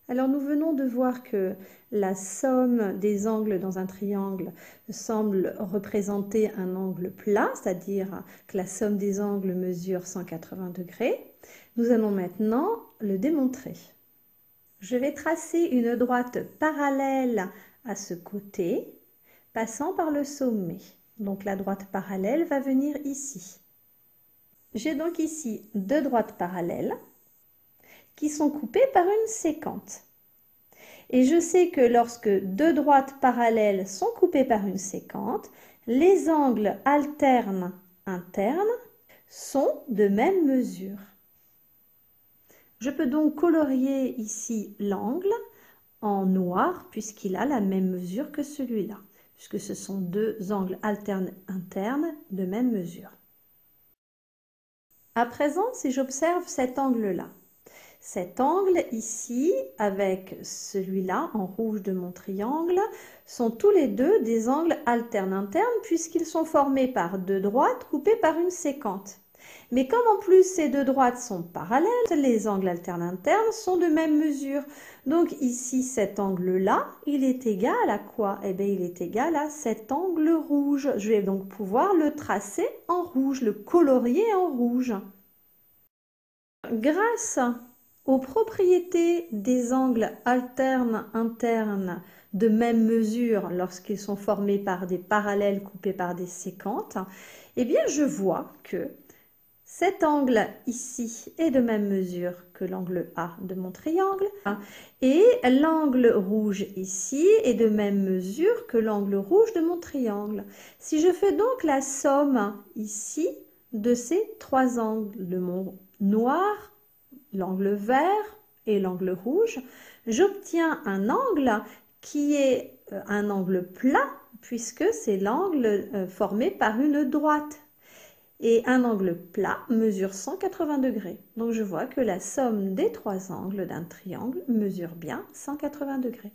Alors nous venons de voir que la somme des angles dans un triangle semble représenter un angle plat, c'est-à-dire que la somme des angles mesure 180 degrés. Nous allons maintenant le démontrer. Je vais tracer une droite parallèle à ce côté, passant par le sommet. Donc la droite parallèle va venir ici. J'ai donc ici deux droites parallèles qui sont coupées par une séquente. Et je sais que lorsque deux droites parallèles sont coupées par une séquente, les angles alternes internes sont de même mesure. Je peux donc colorier ici l'angle en noir puisqu'il a la même mesure que celui-là, puisque ce sont deux angles alternes internes de même mesure. À présent, si j'observe cet angle-là, cet angle ici, avec celui-là en rouge de mon triangle, sont tous les deux des angles alternes internes puisqu'ils sont formés par deux droites coupées par une séquente. Mais comme en plus ces deux droites sont parallèles, les angles alternes internes sont de même mesure. Donc ici, cet angle-là, il est égal à quoi? Eh bien, il est égal à cet angle rouge. Je vais donc pouvoir le tracer en rouge, le colorier en rouge. Grâce aux propriétés des angles alternes internes de même mesure lorsqu'ils sont formés par des parallèles coupés par des séquentes, eh bien je vois que cet angle ici est de même mesure que l'angle A de mon triangle et l'angle rouge ici est de même mesure que l'angle rouge de mon triangle. Si je fais donc la somme ici de ces trois angles, de mon noir, l'angle vert et l'angle rouge, j'obtiens un angle qui est un angle plat puisque c'est l'angle formé par une droite. Et un angle plat mesure 180 degrés. Donc je vois que la somme des trois angles d'un triangle mesure bien 180 degrés.